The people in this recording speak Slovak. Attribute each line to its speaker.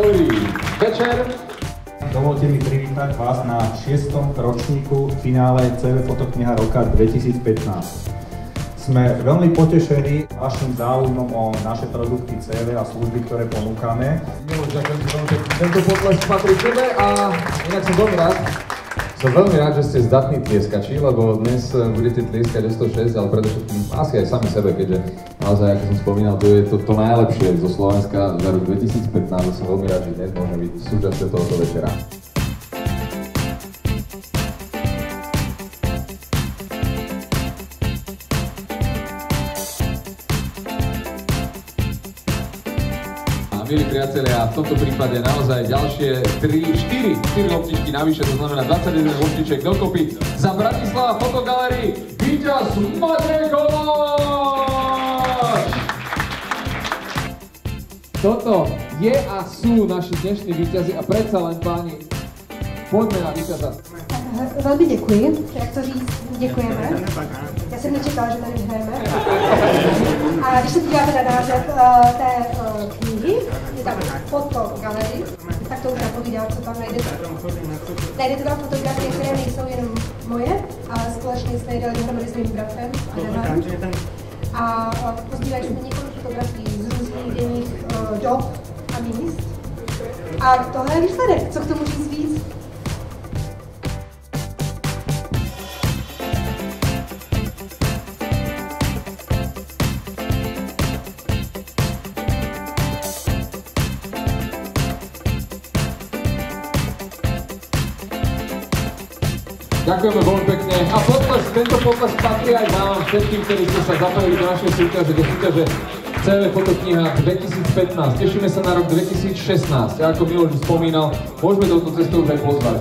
Speaker 1: Dobrý večer.
Speaker 2: Dovolte mi privítať vás na 6. ročníku finále CV Fotokniha roka 2015. Sme veľmi potešení vašim záujmom o naše produkty CV a služby, ktoré ponúkame.
Speaker 1: Miloš, ďakujem ti veľmi pekne. Tento potlesk patrí tebe a inak som veľmi rád. Som veľmi rád, že ste zdatní tlieskači, lebo dnes budete tlieskať o 106, ale predovšetkým asi aj sami sebe, keďže naozaj, ako som spomínal, to je to najlepšie zo Slovenska za rok 2015 a som veľmi rád, že dnes môžeme byť súčasťou tohoto večera. Milí priatelia, v tomto prípade naozaj ďalšie 4 loptičky navyše, to znamená 21 loptiček dokopy za Bratislava Fotogalerii víťaz Matej Kováč! Toto je a sú naši dnešní víťazi a predsa len páni, poďme na víťaza.
Speaker 3: Velmi děkuji, jak to říct, děkujeme. Já jsem nečekala, že tady vyhrajeme. A když se podíváte na název té knihy, je tam Fotogalerii, tak to už napovídá, co tam najdete. Najdete tam fotografie, které nejsou jenom moje, ale společně jsme je dali dohromady s mým bratrem Adamem. A pozdívají jsme několik fotografií z různých dějných dob a míst. A tohle je výsledek, co k tomu říct víc?
Speaker 1: Ďakujeme veľmi pekne a tento potlesk patrí aj vám, všetkým, ktorí ste sa zapojili do našej súťaže, do súťaže CV Fotokniha 2015. Tešíme sa na rok 2016. A ako Miloš spomínal, môžeme touto cestou už aj pozvať